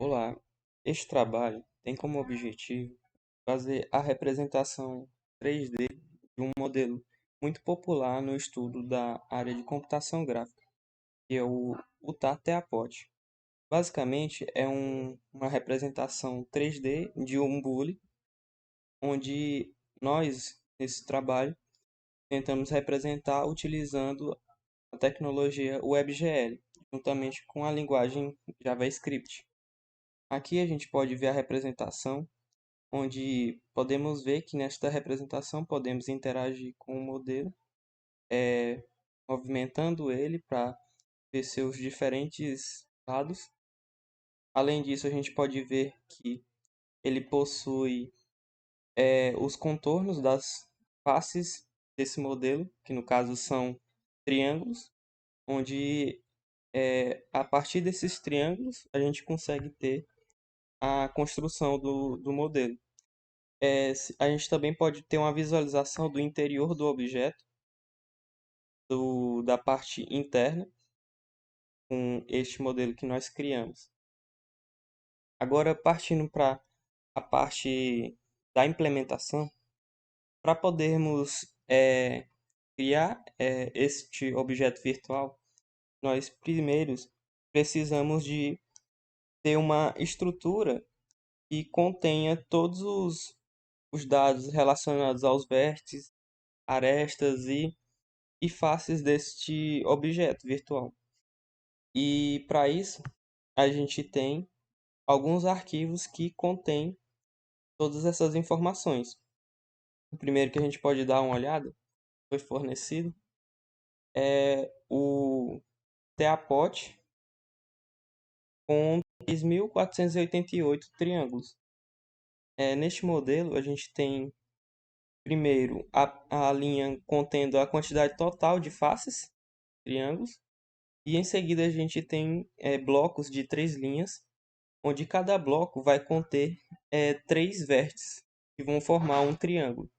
Olá, este trabalho tem como objetivo fazer a representação 3D de um modelo muito popular no estudo da área de computação gráfica, que é o TAT-TEA-POT. Basicamente, é uma representação 3D de um bule, onde nós, nesse trabalho, tentamos representar utilizando a tecnologia WebGL, juntamente com a linguagem JavaScript. Aqui a gente pode ver a representação onde podemos ver que nesta representação podemos interagir com o modelo, eh, movimentando ele para ver seus diferentes lados. Além disso, a gente pode ver que ele possui os contornos das faces desse modelo, que no caso são triângulos, onde a partir desses triângulos a gente consegue ter a construção do modelo. A gente também pode ter uma visualização do interior do objeto, da parte interna, com este modelo que nós criamos. Agora, partindo para a parte da implementação, para podermos criar este objeto virtual, nós primeiros precisamos de ter uma estrutura que contenha todos os dados relacionados aos vértices, arestas e faces deste objeto virtual. E para isso, a gente tem alguns arquivos que contêm todas essas informações. O primeiro que a gente pode dar uma olhada, foi fornecido, é o TEAPOT com 3.488 triângulos. Neste modelo, a gente tem primeiro a linha contendo a quantidade total de faces, triângulos, e em seguida a gente tem blocos de 3 linhas, onde cada bloco vai conter 3 vértices, que vão formar um triângulo.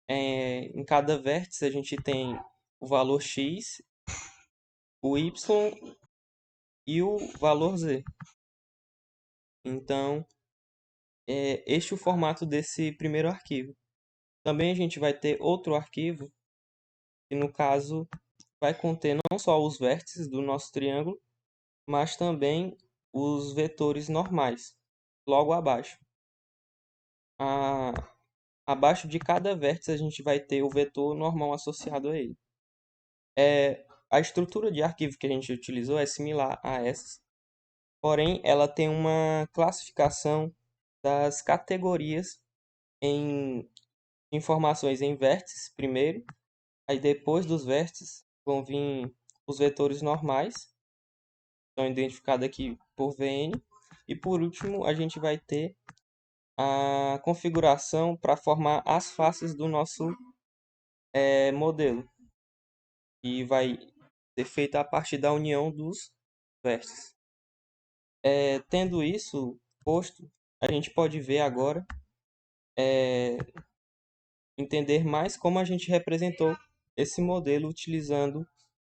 Em cada vértice a gente tem o valor x, o y e o valor z. Então, este é o formato desse primeiro arquivo. Também a gente vai ter outro arquivo, que no caso vai conter não só os vértices do nosso triângulo, mas também os vetores normais, logo abaixo. Abaixo de cada vértice a gente vai ter o vetor normal associado a ele. A estrutura de arquivo que a gente utilizou é similar a essa, porém ela tem uma classificação das categorias em informações em vértices primeiro, aí depois dos vértices vão vir os vetores normais, estão identificados aqui por VN, e por último a gente vai ter a configuração para formar as faces do nosso modelo, e vai ser feita a partir da união dos vértices. Tendo isso posto, a gente pode ver agora, entender mais como a gente representou esse modelo utilizando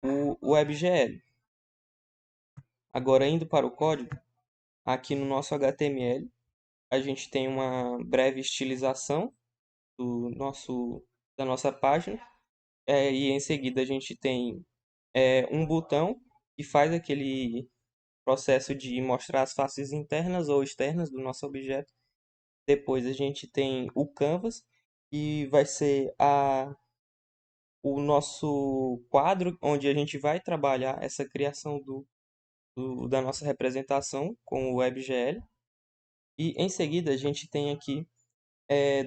o WebGL. Agora, indo para o código, aqui no nosso HTML, a gente tem uma breve estilização da nossa página, e em seguida a gente tem um botão que faz aquele processo de mostrar as faces internas ou externas do nosso objeto. Depois a gente tem o canvas, que vai ser o nosso quadro onde a gente vai trabalhar essa criação da nossa representação com o WebGL. E em seguida a gente tem aqui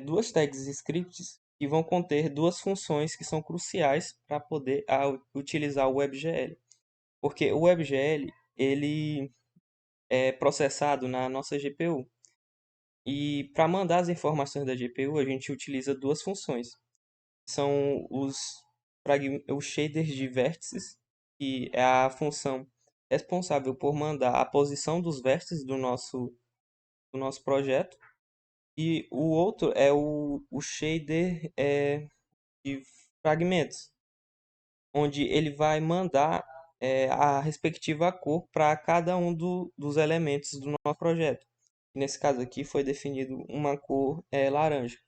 duas tags scripts que vão conter duas funções que são cruciais para poder utilizar o WebGL. Porque o WebGL ele é processado na nossa GPU. E para mandar as informações da GPU, a gente utiliza duas funções. São os shaders de vértices, que é a função responsável por mandar a posição dos vértices do nosso projeto. E o outro é o shader de fragmentos, onde ele vai mandar a respectiva cor para cada um dos elementos do nosso projeto. Nesse caso aqui foi definido uma cor laranja.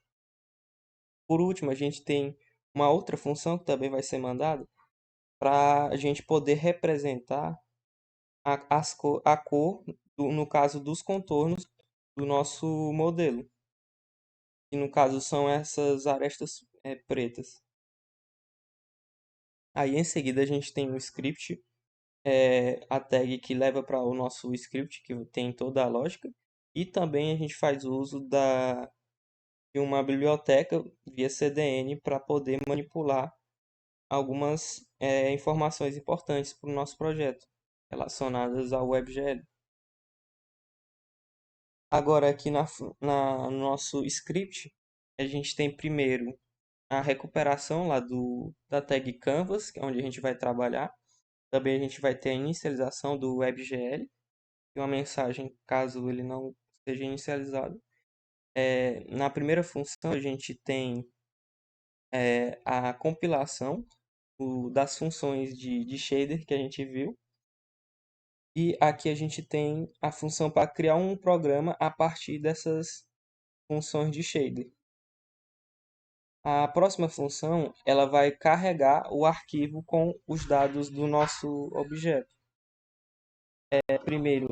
Por último, a gente tem uma outra função que também vai ser mandada para a gente poder representar a cor, no caso dos contornos do nosso modelo, que no caso são essas arestas pretas. Aí em seguida a gente tem um script, a tag que leva para o nosso script, que tem toda a lógica, e também a gente faz uso de uma biblioteca via CDN para poder manipular algumas informações importantes para o nosso projeto, relacionadas ao WebGL. Agora, aqui no nosso script, a gente tem primeiro a recuperação lá da tag Canvas, que é onde a gente vai trabalhar. Também a gente vai ter a inicialização do WebGL, e uma mensagem caso ele não seja inicializado. Na primeira função, a gente tem a compilação das funções de shader que a gente viu. E aqui a gente tem a função para criar um programa a partir dessas funções de shader. A próxima função, ela vai carregar o arquivo com os dados do nosso objeto. Primeiro,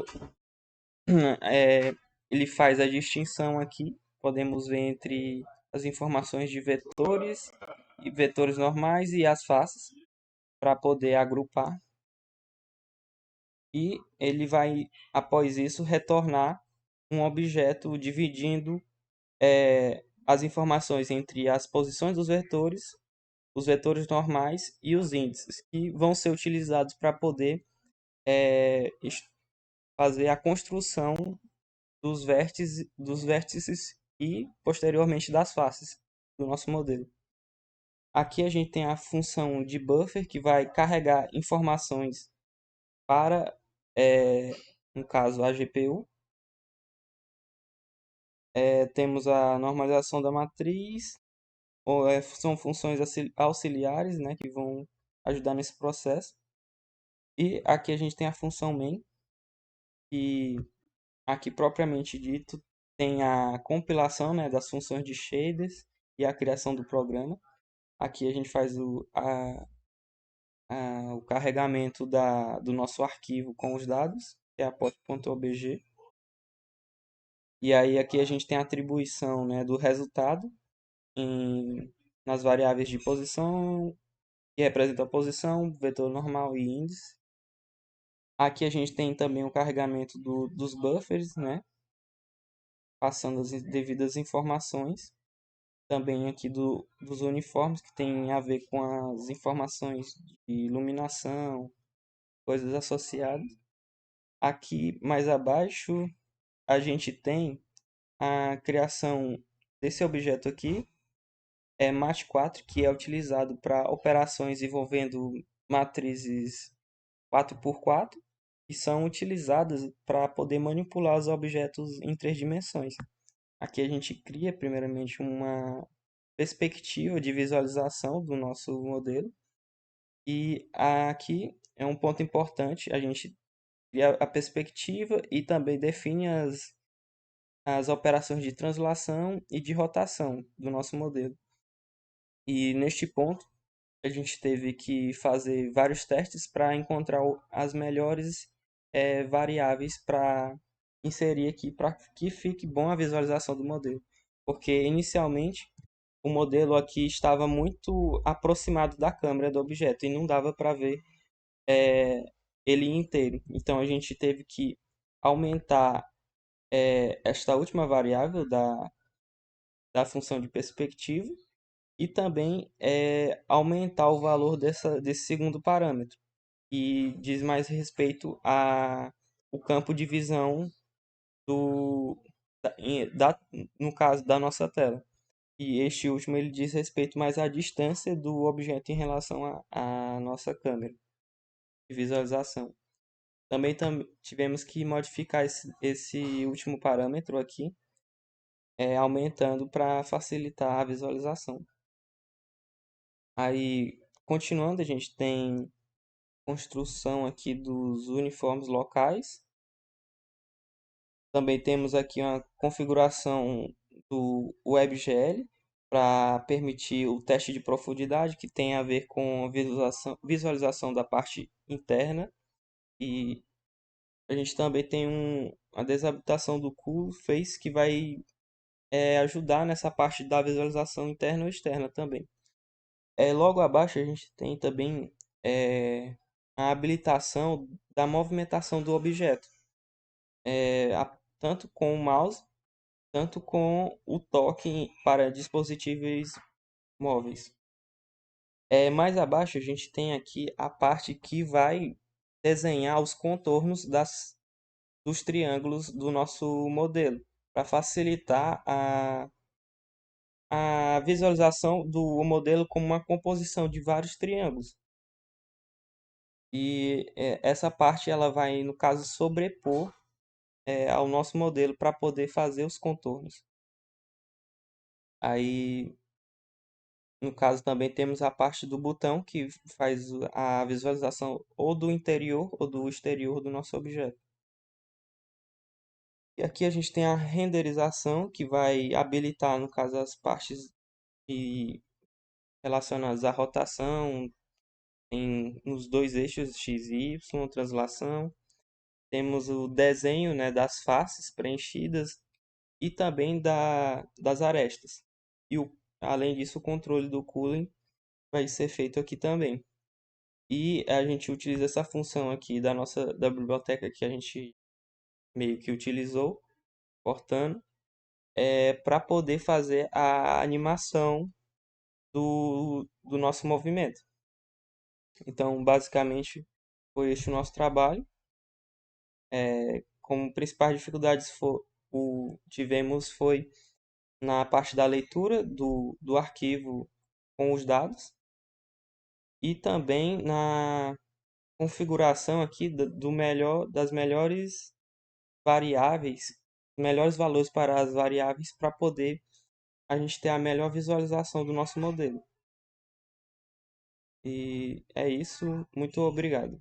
ele faz a distinção aqui. Podemos ver entre as informações de vetores e vetores normais e as faces para poder agrupar. E ele vai, após isso, retornar um objeto dividindo as informações entre as posições dos vetores, os vetores normais e os índices, que vão ser utilizados para poder fazer a construção dos vértices e, posteriormente, das faces do nosso modelo. Aqui a gente tem a função de buffer, que vai carregar informações para, no caso, a GPU. Temos a normalização da matriz, são funções auxiliares, né, que vão ajudar nesse processo. E aqui a gente tem a função main, que aqui propriamente dito tem a compilação, né, das funções de shaders e a criação do programa. Aqui a gente faz o carregamento do nosso arquivo com os dados, que é a pot.obj. E aí aqui a gente tem a atribuição, né, do resultado nas variáveis de posição, que representa a posição, vetor normal e índice. Aqui a gente tem também o carregamento dos buffers, né? Passando as devidas informações. Também aqui dos uniformes, que tem a ver com as informações de iluminação, coisas associadas. Aqui mais abaixo a gente tem a criação desse objeto aqui, MAT4, que é utilizado para operações envolvendo matrizes 4x4 e são utilizadas para poder manipular os objetos em 3 dimensões. Aqui a gente cria primeiramente uma perspectiva de visualização do nosso modelo e aqui é um ponto importante, a gente cria a perspectiva e também define as operações de translação e de rotação do nosso modelo. E neste ponto a gente teve que fazer vários testes para encontrar as melhores variáveis para inserir aqui para que fique bom a visualização do modelo. Porque inicialmente o modelo aqui estava muito aproximado da câmera do objeto e não dava para ver ele inteiro. Então a gente teve que aumentar esta última variável da função de perspectiva e também aumentar o valor desse segundo parâmetro, que diz mais respeito a o campo de visão do, no caso da nossa tela. E este último ele diz respeito mais à distância do objeto em relação à nossa câmera de visualização. Também tivemos que modificar esse último parâmetro aqui, aumentando para facilitar a visualização. Aí, continuando, a gente tem construção aqui dos uniformes locais. Também temos aqui uma configuração do WebGL para permitir o teste de profundidade, que tem a ver com a visualização da parte interna. E a gente também tem a desabilitação do Cool Face, que vai ajudar nessa parte da visualização interna ou externa também. Logo abaixo a gente tem também a habilitação da movimentação do objeto, tanto com o mouse, tanto com o toque para dispositivos móveis. Mais abaixo a gente tem aqui a parte que vai desenhar os contornos dos triângulos do nosso modelo, para facilitar a visualização do modelo como uma composição de vários triângulos. E essa parte ela vai, no caso, sobrepor ao nosso modelo para poder fazer os contornos. Aí, no caso, também temos a parte do botão que faz a visualização ou do interior ou do exterior do nosso objeto. E aqui a gente tem a renderização que vai habilitar, no caso, as partes relacionadas à rotação nos dois eixos X e Y, translação. Temos o desenho, né, das faces preenchidas e também das arestas. E além disso, o controle do cooling vai ser feito aqui também. E a gente utiliza essa função aqui da biblioteca que a gente meio que utilizou, cortando, para poder fazer a animação do nosso movimento. Então, basicamente, foi este o nosso trabalho. Como principais dificuldades tivemos foi na parte da leitura do arquivo com os dados e também na configuração aqui das melhores variáveis, melhores valores para as variáveis para poder a gente ter a melhor visualização do nosso modelo. E é isso, muito obrigado.